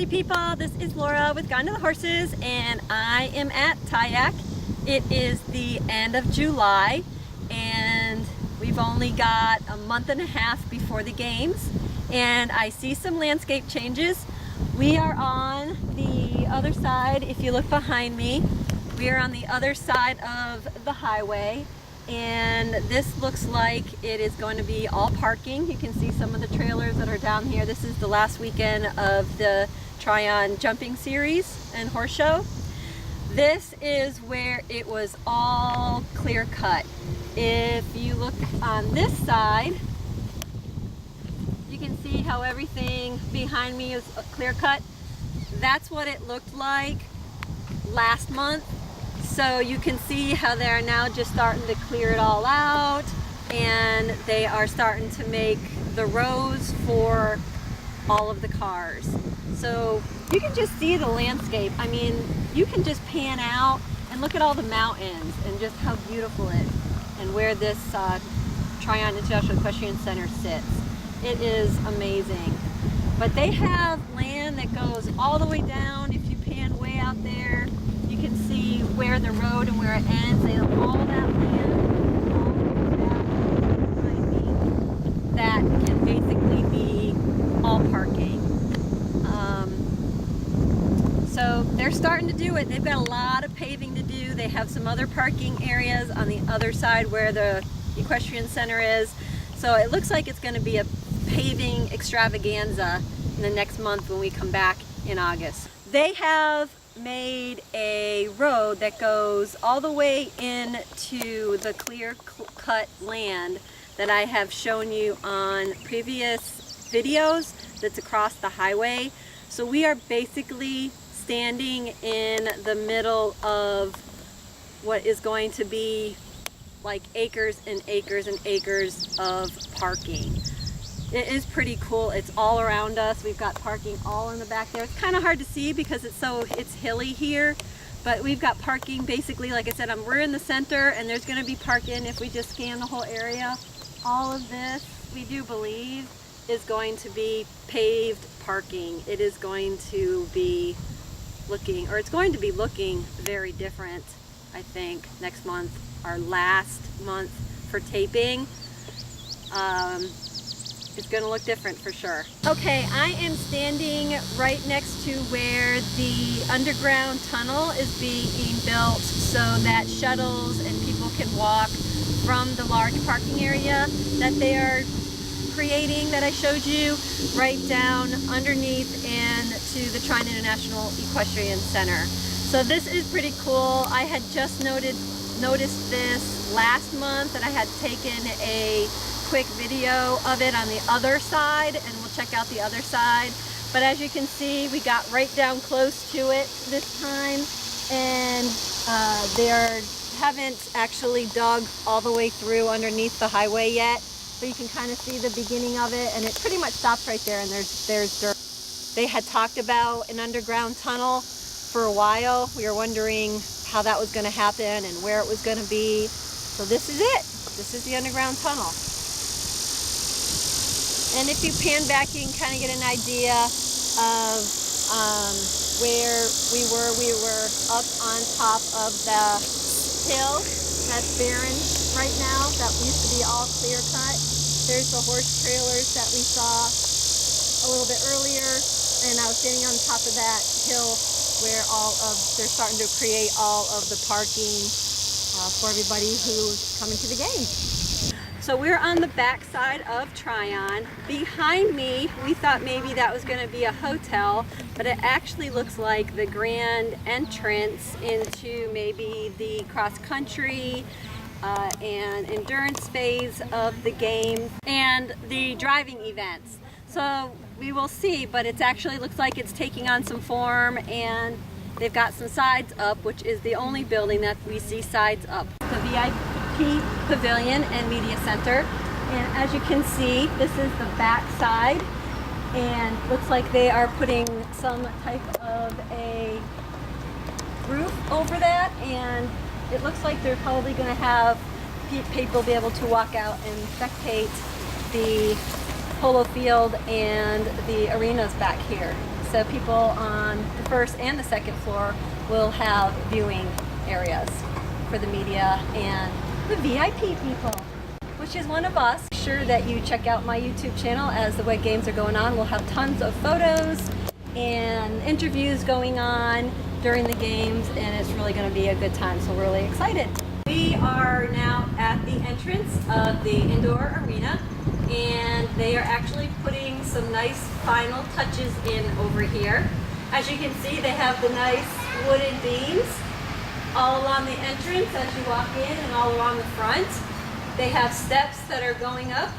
Horsey People, this is Laura with Gone to the Horses, and I am at TIEC. It is the end of July, and we've only got a month and a half before the games, and I see some landscape changes. We are on the other side. If you look behind me, we are on the other side of the highway, and this looks like it is going to be all parking. You can see some of the trailers that are down here. This is the last weekend of the Tryon jumping series and horse show. This is where it was all clear cut. If you look on this side, you can see how everything behind me is clear cut. That's what it looked like last month. So you can see how they're now just starting to clear it all out, and they are starting to make the rows for all of the cars. So you can just see the landscape. I mean, you can just pan out and look at all the mountains and just how beautiful it is, and where this Tryon International Equestrian Center sits. It is amazing. But they have land that goes all the way down. If you pan way out there, you can see where the road and where it ends. They have all that land, all the way down behind me, that can basically be all parking. So they're starting to do it. They've got a lot of paving to do. They have some other parking areas on the other side where the equestrian center is. So it looks like it's going to be a paving extravaganza in the next month when we come back in August. They have made a road that goes all the way into the clear cut land that I have shown you on previous videos that's across the highway. So we are basically standing in the middle of what is going to be like acres and acres and acres of parking. It is pretty cool. It's all around us. We've got parking all in the back there. It's kind of hard to see because it's hilly here, but we've got parking basically, like I said, we're in the center, and there's going to be parking if we just scan the whole area. All of this, we do believe, is going to be paved parking. It is going to be looking, or it's going to be looking very different, I think, next month, our last month for taping. It's going to look different for sure. Okay, I am standing right next to where the underground tunnel is being built so that shuttles and people can walk from the large parking area that they are creating, that I showed you, right down underneath and to the Tryon International Equestrian Center. So this is pretty cool. I had just noticed this last month, and I had taken a quick video of it on the other side, and we'll check out the other side. But as you can see, we got right down close to it this time, and they haven't actually dug all the way through underneath the highway yet, but you can kind of see the beginning of it, and it pretty much stops right there, and there's dirt. They had talked about an underground tunnel for a while. We were wondering how that was going to happen and where it was going to be. So this is it. This is the underground tunnel. And if you pan back, you can kind of get an idea of where we were. We were up on top of the hill that's barren right now. That used to be all clear cut. There's the horse trailers that we saw a little bit earlier, and I was standing on top of that hill where they're starting to create all of the parking for everybody who's coming to the game. So we're on the back side of Tryon. Behind me, we thought maybe that was going to be a hotel, but it actually looks like the grand entrance into maybe the cross-country and endurance phase of the game and the driving events. So we will see, but it actually looks like it's taking on some form, and they've got some sides up, which is the only building that we see sides up. The VIP Pavilion and Media Center, and as you can see, this is the back side, and looks like they are putting some type of a roof over that, and it looks like they're probably going to have people be able to walk out and spectate the polo field and the arenas back here. So so people on the first and the second floor will have viewing areas for the media and the VIP people, which is one of us. Make sure that you check out my YouTube channel as the WEG Games are going on. We'll have tons of photos and interviews going on during the games, and it's really going to be a good time, so we're really excited. We are now at the entrance of the indoor arena, and they are actually putting some nice final touches in over here. As you can see, they have the nice wooden beams all along the entrance as you walk in and all along the front. They have steps that are going up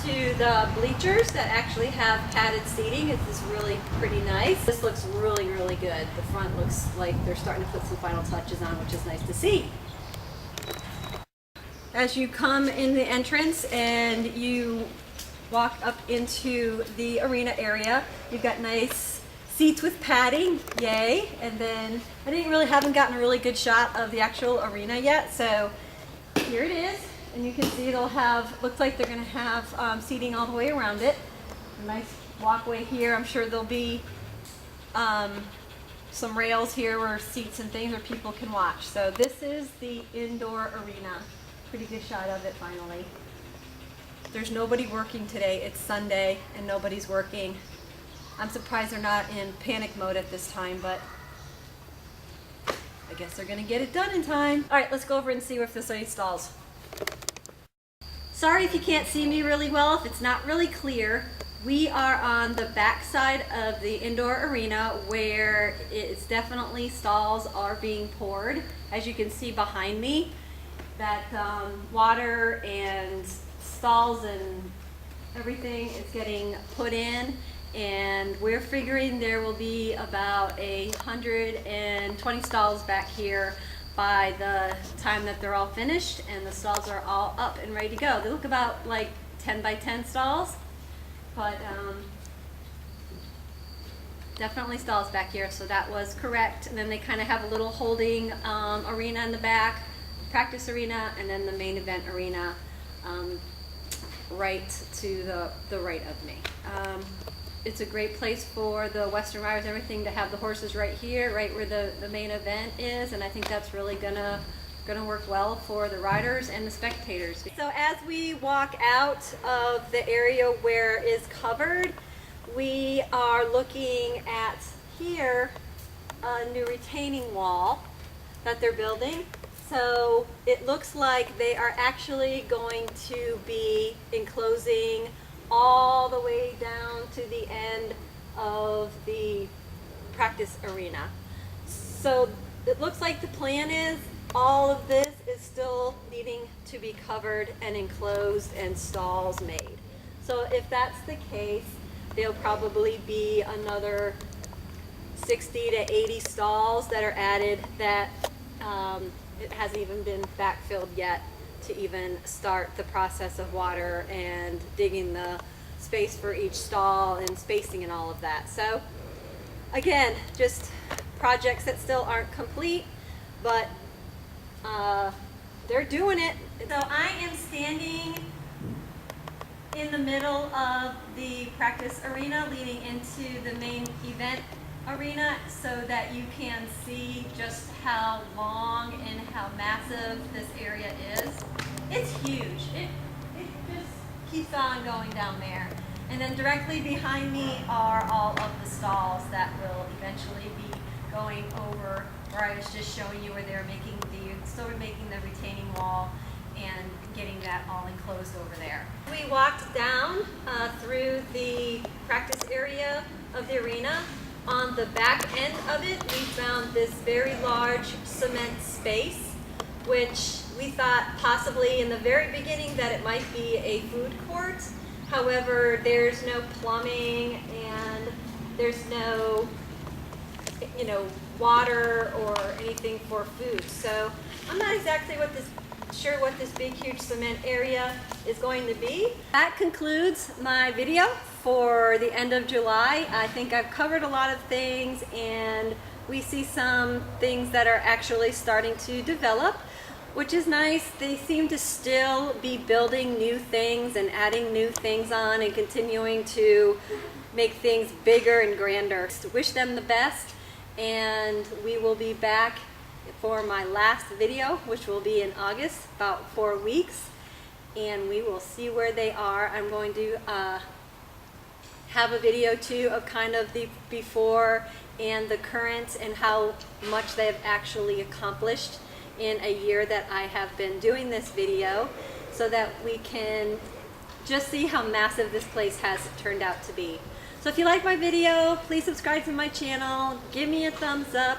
to the bleachers that actually have padded seating. It's really pretty nice. This looks really, really good. The front looks like they're starting to put some final touches on, which is nice to see. As you come in the entrance and you walk up into the arena area, you've got nice seats with padding, yay. And then I haven't gotten a really good shot of the actual arena yet, so here it is. And you can see it'll have, looks like they're going to have seating all the way around it. A nice walkway here. I'm sure there'll be some rails here where seats and things where people can watch. So this is the indoor arena. Pretty good shot of it finally. There's nobody working today. It's Sunday and nobody's working. I'm surprised they're not in panic mode at this time, but I guess they're going to get it done in time. All right, let's go over and see if there's any stalls. Sorry if you can't see me really well, if it's not really clear. We are on the back side of the indoor arena where it's definitely stalls are being poured. As you can see behind me, that water and stalls and everything is getting put in, and we're figuring there will be about 120 stalls back here by the time that they're all finished and the stalls are all up and ready to go. They look about like 10 by 10 stalls, but definitely stalls back here, so that was correct. And then they kind of have a little holding arena in the back, practice arena, and then the main event arena right to the right of me. It's a great place for the Western riders, everything, to have the horses right here, right where the main event is, and I think that's really gonna work well for the riders and the spectators. So as we walk out of the area where is covered, we are looking at here a new retaining wall that they're building. So it looks like they are actually going to be enclosing all the way down to the end of the practice arena. So it looks like the plan is all of this is still needing to be covered and enclosed and stalls made. So if that's the case, there'll probably be another 60 to 80 stalls that are added that it hasn't even been backfilled yet to even start the process of water and digging the space for each stall and spacing and all of that. So again, just projects that still aren't complete, but they're doing it. So I am standing in the middle of the practice arena leading into the main event arena so that you can see just how long and how massive this area is. It's huge. It just keeps on going down there. And then directly behind me are all of the stalls that will eventually be going over where I was just showing you where they're making the retaining wall and getting that all enclosed over there. We walked down through the practice area of the arena. On the back end of it, we found this very large cement space, which we thought possibly in the very beginning that it might be a food court. However, there's no plumbing and there's no, water or anything for food. So I'm not exactly sure what this big, huge cement area is going to be. That concludes my video for the end of July. I think I've covered a lot of things, and we see some things that are actually starting to develop. which is nice. They seem to still be building new things and adding new things on and continuing to make things bigger and grander. Wish them the best, and we will be back for my last video, which will be in August, about 4 weeks, and we will see where they are. I'm going to have a video too of kind of the before and the current and how much they have actually accomplished in a year that I have been doing this video, so that we can just see how massive this place has turned out to be. So if you like my video, please subscribe to my channel, give me a thumbs up,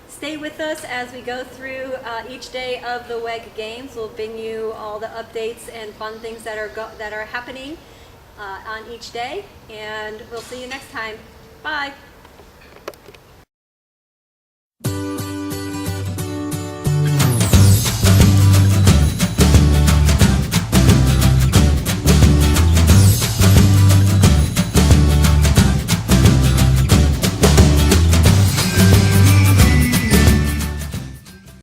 stay with us as we go through each day of the WEG Games. We'll bring you all the updates and fun things that are happening on each day, and we'll see you next time. Bye!